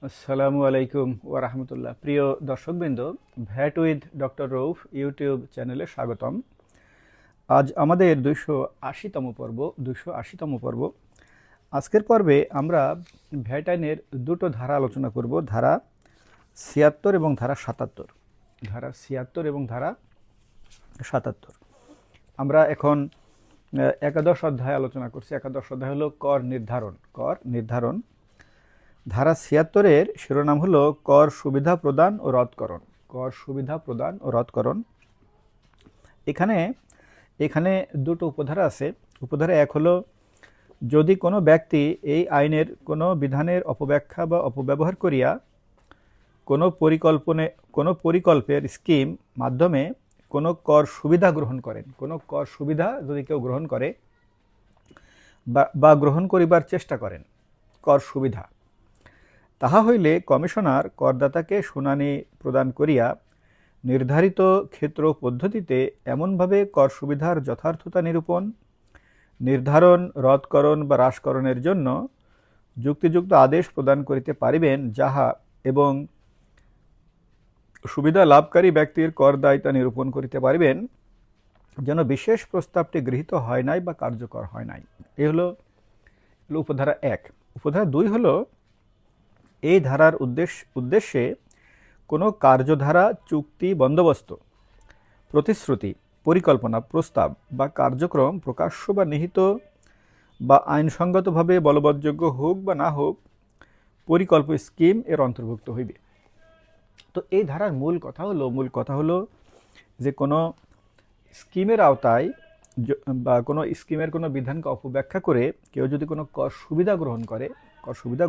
আসসালামু আলাইকুম ওয়া রাহমাতুল্লাহ। প্রিয় দর্শকবৃন্দ, ভ্যাট উইথ ডক্টর রৌফ ইউটিউব চ্যানেলে স্বাগতম। আজ আমাদের 280তম পর্ব। আজকের পর্বে আমরা ভ্যাট আইনের দুটো ধারা আলোচনা করব, ধারা ৭৬ এবং ধারা ৭৭। ধারা ৭৬ এবং ধারা ৭৭। আমরা এখন একাদশ অধ্যায় আলোচনা করছি। একাদশ অধ্যায় হলো কর নির্ধারণ। ধারা ৭৬-এর শিরোনাম হলো কর সুবিধা প্রদান ও রদকরণ। এখানে এখানে দুটো উপধারা আছে। উপধারা ১ হলো, যদি কোনো ব্যক্তি এই আইনের কোনো বিধানের অপব্যাখ্যা বা অপব্যবহার করিয়া কোনো পরিকল্পের স্কিম মাধ্যমে কোনো কর সুবিধা গ্রহণ করেন, কোনো কর সুবিধা যদি কেউ গ্রহণ করে বা গ্রহণ করিবার চেষ্টা করেন, কর সুবিধা, তাহা হইলে কমিশনার করদাতাকে শুনানি প্রদান করিয়া নির্ধারিত ক্ষেত্র পদ্ধতিতে এমনভাবে কর সুবিধার যথার্থতা নির্ধারণ, রদকরণ বা হ্রাসকরণের জন্য যুক্তিযুক্ত আদেশ প্রদান করিতে পারিবেন, যাহা এবং সুবিধা লাভকারী ব্যক্তির কর দায়িত্ব নিরূপণ করিতে পারিবেন যেন বিশেষ প্রস্তাবটি গৃহীত হয় নাই বা কার্যকর হয় নাই। এ হলো উপধারা ১। উপধারা ২ হলো, এই ধারার উদ্দেশ্যে কোনো কার্যধারা, চুক্তি, বন্দোবস্ত, প্রতিশ্রুতি, পরিকল্পনা, প্রস্তাব বা কার্যক্রম প্রকাশ্য বা নিহিত বা আইনসঙ্গতভাবে বলবৎযোগ্য হোক বা না হোক, পরিকল্পিত স্কিম এর অন্তর্ভুক্ত হইবে। তো এই ধারার মূল কথা হলো যে কোনো স্কিমের আওতায় বা কোনো স্কিমের কোনো বিধানকে অপব্যাখ্যা করে কেউ যদি কোনো কর সুবিধা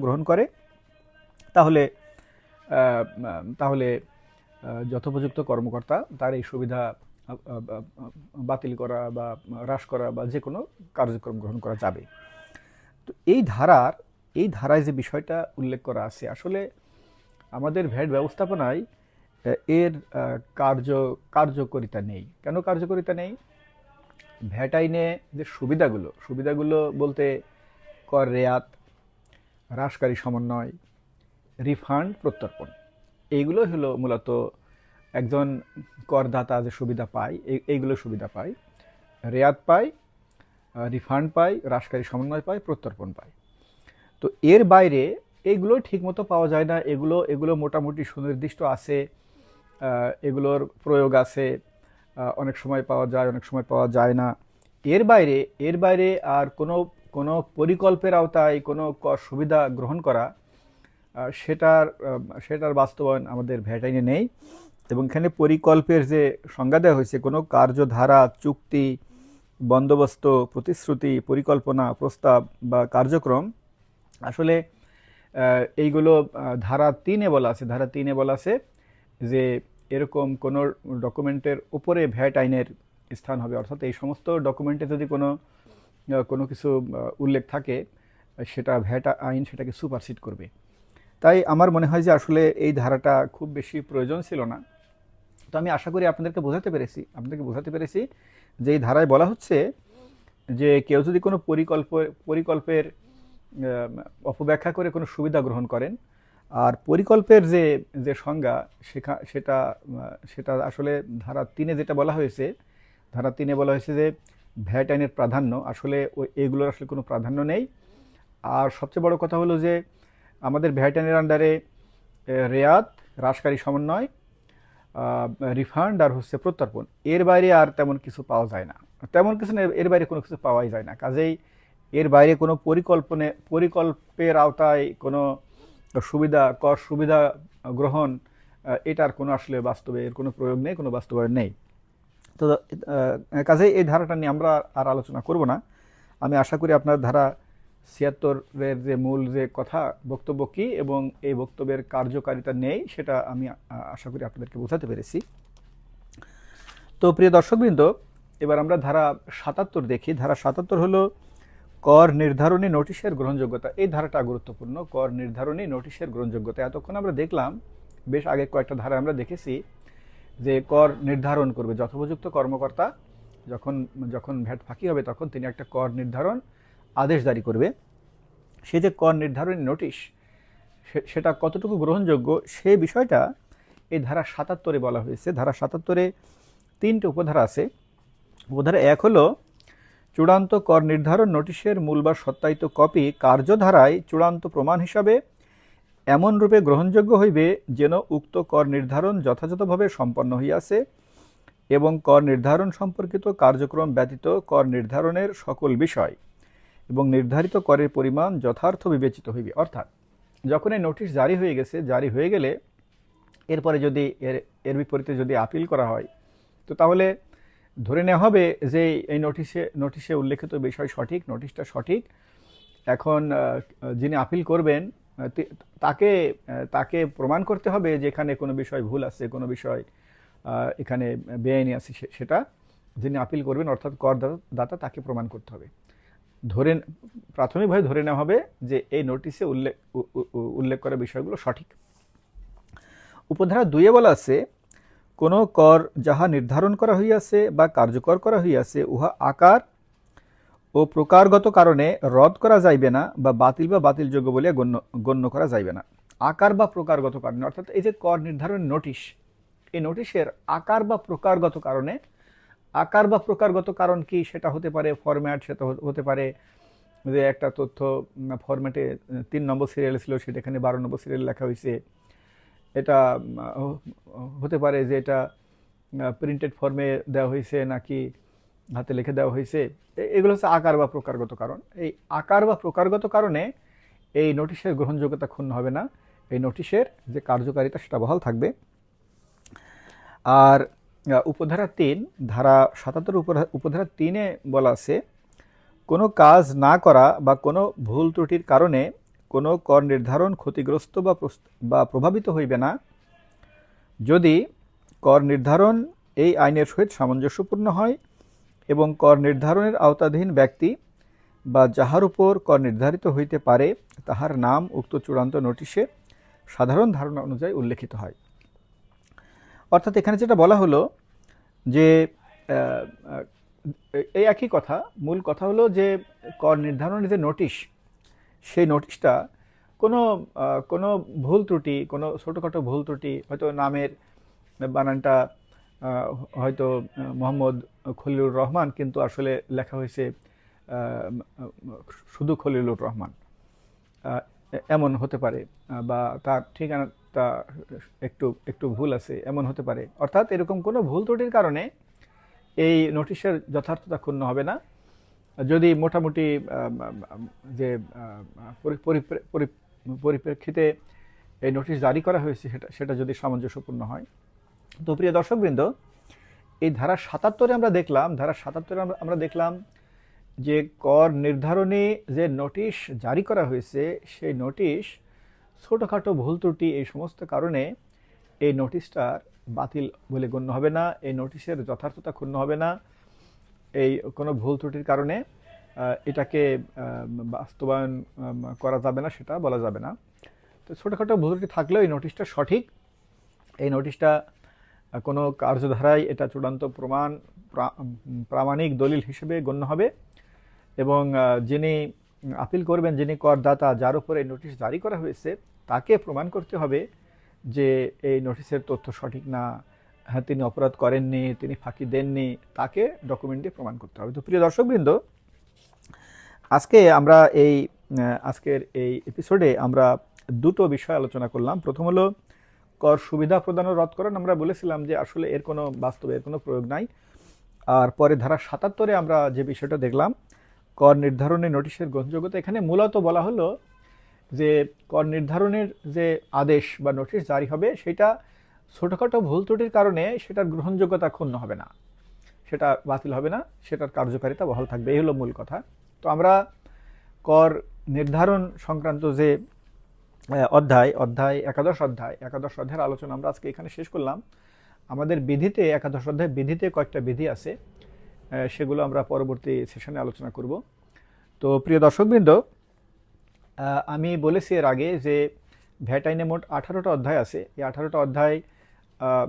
গ্রহণ করে তাহলে যথোপযুক্ত কর্মকর্তা তার এই সুবিধা বাতিল করা বা হ্রাস করা বা যে কোনো কার্যক্রম গ্রহণ করা যাবে। তো এই ধারায় যে বিষয়টা উল্লেখ করা আছে, আসলে আমাদের ভ্যাট ব্যবস্থাপনায় এর কার্যকারিতা নেই। কেন কার্যকারিতা নেই? ভ্যাট আইনে যে সুবিধাগুলো বলতে কর রেয়াত, হ্রাসকারী সমন্বয়, রিফান্ড, প্রত্যর্পণ, এইগুলোই হলো মূলত একজন করদাতা যে সুবিধা পায়, এইগুলো সুবিধা পায়। রেয়াত পায়, রিফান্ড পায়, হ্রাসকারী সমন্বয় পায়, প্রত্যর্পণ পায়। তো এর বাইরে এইগুলো ঠিকমতো পাওয়া যায় না। এগুলো মোটামুটি সুনির্দিষ্ট আছে, এগুলোর প্রয়োগ আছে, অনেক সময় পাওয়া যায়, অনেক সময় পাওয়া যায় না। এর বাইরে আর কোনো পরিকল্পের আওতায় কোনো কর সুবিধা গ্রহণ করা, সেটার বাস্তবায়ন আমাদের ভ্যাট আইনে নেই। এবং এখানে পরিকল্পের যে সংজ্ঞা দেওয়া হয়েছে, কোনো কার্যধারা, চুক্তি, বন্দোবস্ত, প্রতিশ্রুতি, পরিকল্পনা, প্রস্তাব বা কার্যক্রম, আসলে এইগুলো ধারা ৩-এ বলা আছে যে এরকম কোনো ডকুমেন্টের উপরে ভ্যাট আইনের স্থান হবে। অর্থাৎ এই সমস্ত ডকুমেন্টে যদি কোনো কিছু উল্লেখ থাকে, সেটা ভ্যাট আইন সেটাকে সুপারসিড করবে। তাই আমার মনে হয় যে আসলে এই ধারাটা খুব বেশি প্রয়োজন ছিল না। তো আমি আশা করি আপনাদেরকে বোঝাতে পেরেছি যে এই ধারায় বলা হচ্ছে যে কেউ যদি কোনো পরিকল্পের অপব্যাখ্যা করে কোনো সুবিধা গ্রহণ করেন, আর পরিকল্পের যে সংজ্ঞা সেটা আসলে ধারা ৩-এ যেটা বলা হয়েছে, যে ভ্যাট আইনের প্রাধান্য, আসলে এগুলোর আসলে কোনো প্রাধান্য নেই। আর সবচেয়ে বড় কথা হলো যে আমাদের ভ্যাট আইনের আন্ডারে রেয়াত, হ্রাসকারী সমন্বয়, রিফান্ড আর প্রত্যর্পণ, এর বাইরে আর তেমন কিছু পাওয়া যায় না। এর বাইরে কোনো কিছু পাওয়াই যায় না। কাজেই এর বাইরে কোনো পরিকল্পের আওতায় কোনো কর সুবিধা গ্রহণ, এটার কোনো আসলে বাস্তবে এর কোনো প্রয়োগ নেই, কোনো বাস্তবায়ন নেই। তো কাজেই এই ধারাটা নিয়ে আমরা আর আলোচনা করব না। আমি আশা করি আপনার ধারা ৭৬-এর যে মূল যে বক্তব্য কী এবং এই বক্তব্যের কার্যকারিতা নেই, সেটা আমি আশা করি আপনাদেরকে বোঝাতে পেরেছি। তো প্রিয় দর্শকবৃন্দ, এবার আমরা ধারা ৭৭ দেখি। ধারা ৭৭ হলো কর নির্ধারণী নোটিশের গ্রহণযোগ্যতা। এই ধারাটা গুরুত্বপূর্ণ, কর নির্ধারণী নোটিশের গ্রহণযোগ্যতা। এতক্ষণ আমরা দেখলাম, বেশ আগে কয়েকটা ধারা আমরা দেখেছি যে কর নির্ধারণ করবে যথোপযুক্ত কর্মকর্তা। যখন ভ্যাট ফাঁকি হবে তখন তিনি একটা কর নির্ধারণ আদেশ জারি করবে। সে যে কর নির্ধারণী নোটিশ, সেটা কতটুকু গ্রহণযোগ্য সে বিষয়টা এই ধারা ৭৭-এ বলা হয়েছে। ধারা ৭৭-এ ৩টে উপধারা আছে। উপধারা ১ হলো চূড়ান্ত কর নির্ধারণ নোটিশের মূল বা সত্যায়িত কপি কার্যধারায় চূড়ান্ত প্রমাণ হিসাবে এমন রূপে গ্রহণযোগ্য হইবে যেন উক্ত কর নির্ধারণ যথাযথভাবে সম্পন্ন হইয়াছে এবং কর নির্ধারণ সম্পর্কিত কার্যক্রম ব্যতীত কর নির্ধারণের সকল বিষয় এবং নির্ধারিত করের পরিমাণ যথার্থ বিবেচিত হইবে। অর্থাৎ যখন এই নোটিশ জারি হয়ে গেছে, জারি হয়ে গেলে এরপরে যদি এর বিপরীতে যদি আপিল করা হয়, তো তাহলে ধরে নেওয়া হবে যে এই নোটিশে উল্লেখিত বিষয় সঠিক, নোটিশটা সঠিক। এখন যিনি আপিল করবেন তাকে প্রমাণ করতে হবে যে এখানে কোনো বিষয় ভুল আছে, কোনো বিষয় এখানে বেআইনি আছে, সেটা যিনি আপিল করবেন অর্থাৎ করদাতা তাকে প্রমাণ করতে হবে। প্রাথমিকভাবে ধরে নেওয়া হবে যে এই নোটিশে উল্লেখ করা বিষয়গুলো সঠিক। উপধারা ২-এ বলা আছে, কোনো কর যাহা নির্ধারণ করা হইয়াছে বা কার্যকর করা হইয়াছে উহা আকার ও প্রকারগত কারণে রদ করা যাইবে না বা বাতিলযোগ্য বলিয়া গণ্য করা যাইবে না। আকার বা প্রকারগত কারণে, অর্থাৎ এই যে কর নির্ধারণ নোটিশ, এই নোটিশের আকার বা প্রকারগত কারণে, আকার বা প্রকারগত কারণ কি, সেটা হতে পারে ফরম্যাট, সেটা হতে পারে যে একটা তথ্য ফরম্যাটে ৩ নম্বর সিরিয়াল ছিল সেটা এখানে ১২ নম্বর সিরিয়াল লেখা হয়েছে। এটা হতে পারে যে এটা প্রিন্টেড ফর্মে দেওয়া হয়েছে নাকি হাতে লিখে দেওয়া হয়েছে। এগুলো হচ্ছে আকার বা প্রকারগত কারণ। এই আকার বা প্রকারগত কারণে এই নোটিশের গ্রহণযোগ্যতা ক্ষুণ্ণ হবে না, এই নোটিশের যে কার্যকারিতা সেটা বহাল থাকবে। আর উপধারা ৩, ধারা ৭৭ উপধারা ৩-এ বলা আছে, কোনো কাজ না করা বা কোনো ভুল ত্রুটির কারণে কোনো কর নির্ধারণ ক্ষতিগ্রস্ত বা প্রভাবিত হইবে না যদি কর নির্ধারণ এই আইনের সহিত সামঞ্জস্যপূর্ণ হয় এবং কর নির্ধারণের আওতাধীন ব্যক্তি বা যাহার উপর কর নির্ধারিত হইতে পারে তাহার নাম উক্ত চূড়ান্ত নোটিশে সাধারণ ধারণা অনুযায়ী উল্লেখিত হয়। অর্থাৎ এখানে যেটা বলা হলো যে এই একই কথা, মূল কথা হলো যে কর নির্ধারণের যে নোটিশ, সেই নোটিশটা কোনো ভুল ত্রুটি, কোনো ছোটোখাটো ভুল ত্রুটি, হয়তো নামের বানানটা হয়তো মোহাম্মদ খলিলুর রহমান কিন্তু আসলে লেখা হয়েছে শুধু খলিলুর রহমান, এমন হতে পারে, বা তার ঠিকানাটা একটু ভুল আছে, এমন হতে পারে। অর্থাৎ এরকম কোনো ভুল ত্রুটির কারণে এই নোটিশের যথার্থতা ক্ষুণ্ণ হবে না যদি মোটামুটি যে পরিপ্রেক্ষিতে এই নোটিশ জারি করা হয়েছে সেটা যদি সামঞ্জস্যপূর্ণ হয়। তো প্রিয় দর্শকবৃন্দ, এই ধারা ৭৭-এ আমরা দেখলাম যে কর নির্ধারণে যে নোটিশ জারি করা হয়েছে সেই নোটিশ ছোটোখাটো ভুল ত্রুটি এই সমস্ত কারণে এই নোটিশটার বাতিল বলে গণ্য হবে না, এই নোটিশের যথার্থতা ক্ষুণ্ণ হবে না। এই কোনো ভুল ত্রুটির কারণে এটাকে বাস্তবায়ন করা যাবে না, সেটা বলা যাবে না। তো ছোটোখাটো ভুল ত্রুটি থাকলেও এই নোটিশটা সঠিক, এই নোটিশটা কোনো কার্যধারায় এটা চূড়ান্ত প্রামাণিক দলিল হিসেবে গণ্য হবে এবং যিনি আপিল করবেন, যিনি করদাতা, যার উপর এই নোটিশ জারি করা হয়েছে, তাকে প্রমাণ করতে হবে যে এই নোটিশের তথ্য সঠিক না, হ্যাঁ তিনি অপরাধ করেননি, তিনি ফাঁকি দেননি, তাকে ডকুমেন্ট দিয়ে প্রমাণ করতে হবে। তো প্রিয় দর্শকবৃন্দ, আজকের এই এপিসোডে আমরা দুটো বিষয় আলোচনা করলাম। প্রথম হলো কর সুবিধা প্রদান ও রদকরণ। আমরা বলেছিলাম যে আসলে এর কোনো বাস্তবে এর কোনো প্রয়োগ নাই। আর পরে ধারা ৭৭-এ আমরা যে বিষয়টা দেখলাম কর নির্ধারণের নোটিশের গ্রহণযোগ্যতা, এখানে মূলত বলা হলো যে কর নির্ধারণের যে আদেশ বা নোটিশ জারি হবে সেটা ছোটোখাটো ভুল ত্রুটির কারণে সেটার গ্রহণযোগ্যতা ক্ষুণ্ণ হবে না, সেটা বাতিল হবে না, সেটার কার্যকারিতা বহাল থাকবে। এই হলো মূল কথা। তো আমরা কর নির্ধারণ সংক্রান্ত যে একাদশ অধ্যায়ের আলোচনা আমরা আজকে এখানে শেষ করলাম। আমাদের বিধিতে, একাদশ অধ্যায় বিধিতে কয়েকটা বিধি আছে, সেগুলো আমরা পরবর্তী সেশনে আলোচনা করব। তো প্রিয় দর্শকবৃন্দ, আমি বলেছি এর আগে যে ভ্যাট আইনে মোট 18টা অধ্যায় আছে। এই 18টা অধ্যায়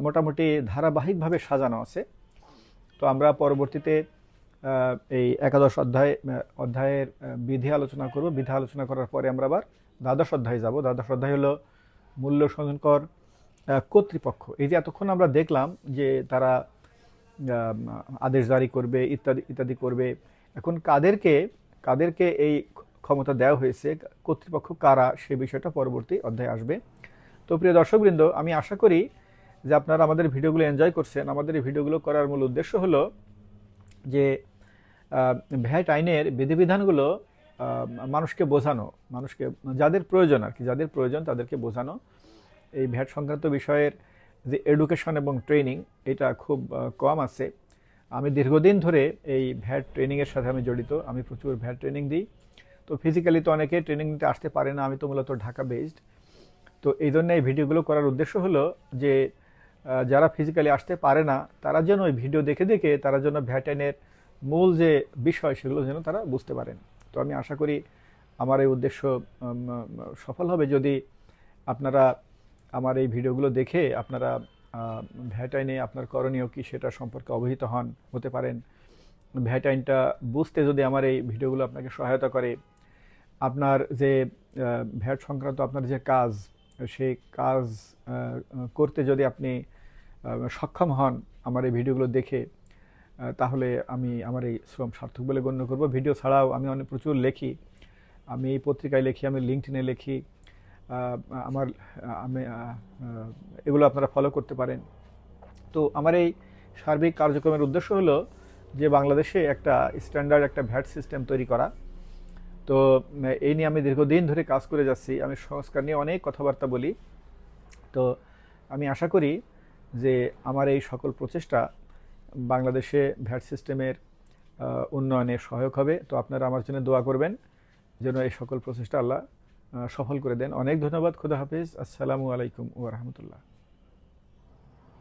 মোটামুটি ধারাবাহিকভাবে সাজানো আছে। তো আমরা পরবর্তীতে এই একাদশ অধ্যায়ের বিধি আলোচনা করব। বিধি আলোচনা করার পরে আমরা আবার দ্বাদশ অধ্যায়ে যাব। দ্বাদশ অধ্যায় হলো মূল্য সংযোজনকর কর্তৃপক্ষ। এই যে এতক্ষণ আমরা দেখলাম যে তারা আদেশ জারি করবে ইত্যাদি ইত্যাদি করবে, এখন কাদেরকে কাদেরকে এই ক্ষমতা দেওয়া হয়েছে, কর্তৃপক্ষ কারা, সে বিষয়টা পরবর্তী অধ্যায়ে আসবে। তো প্রিয় দর্শকবৃন্দ, আমি আশা করি যে আপনারা আমাদের ভিডিওগুলো এনজয় করছেন। আমাদের এই ভিডিওগুলো করার মূল উদ্দেশ্য হলো যে ভ্যাট আইনের বিধিবিধানগুলো মানুষকে বোঝানো, মানুষকে যাদের প্রয়োজন আর কি, যাদের প্রয়োজন তাদেরকে বোঝানো। এই ভ্যাট সংক্রান্ত বিষয়ের যে এডুকেশন এবং ট্রেনিং, এটা খুব কম আছে। আমি দীর্ঘদিন ধরে এই ভ্যাট ট্রেনিংয়ের সাথে আমি জড়িত, আমি প্রচুর ভ্যাট ট্রেনিং দিই। তো ফিজিক্যালি তো অনেকে ট্রেনিং নিতে আসতে পারে না, আমি তো মূলত ঢাকা বেসড। তো এই জন্য এই ভিডিওগুলো করার উদ্দেশ্য হলো যে যারা ফিজিক্যালি আসতে পারে না তারা যেন ওই ভিডিও দেখে দেখে তারা যেন ভ্যাট আইনের মূল যে বিষয় সেগুলো যেন তারা বুঝতে পারেন। তো আমি আশা করি আমার এই উদ্দেশ্য সফল হবে যদি আপনারা আমার এই ভিডিওগুলো দেখে আপনারা ভ্যাট আইনে আপনার করণীয় কি সেটা সম্পর্কে অবহিত হতে পারেন। ভ্যাট আইনটা বুঝতে যদি আমার এই ভিডিওগুলো আপনাকে সহায়তা করে, আপনার যে ভ্যাট সংক্রান্ত আপনার যে কাজ, সেই কাজ করতে যদি আপনি সক্ষম হন আমার এই ভিডিওগুলো দেখে, তাহলে আমি আমার এই শ্রম সার্থক বলে গণ্য করব। ভিডিও ছাড়াও আমি অনেক প্রচুর লেখি, আমি এই পত্রিকায় লিখি, আমি লিঙ্কডইনে লিখি, আমার আমি এগুলো আপনারা ফলো করতে পারেন। তো আমার এই সার্বিক কার্যক্রমের উদ্দেশ্য হলো যে বাংলাদেশে একটা স্ট্যান্ডার্ড একটা ভ্যাট সিস্টেম তৈরি করা। তো এই নিয়ে আমি দীর্ঘদিন ধরে কাজ করে যাচ্ছি, আমি সংস্কার নিয়ে অনেক কথাবার্তা বলি। তো আমি আশা করি যে আমার এই সকল প্রচেষ্টা বাংলাদেশে ভ্যাট সিস্টেমের উন্নয়নে সহায়ক হবে। তো আপনারা আমার জন্য দোয়া করবেন যেন এই সকল প্রচেষ্টা আল্লাহ সফল করে দেন। অনেক ধন্যবাদ। খুদা হাফিজ। আসসালামু আলাইকুম ওয়া রাহমাতুল্লাহ।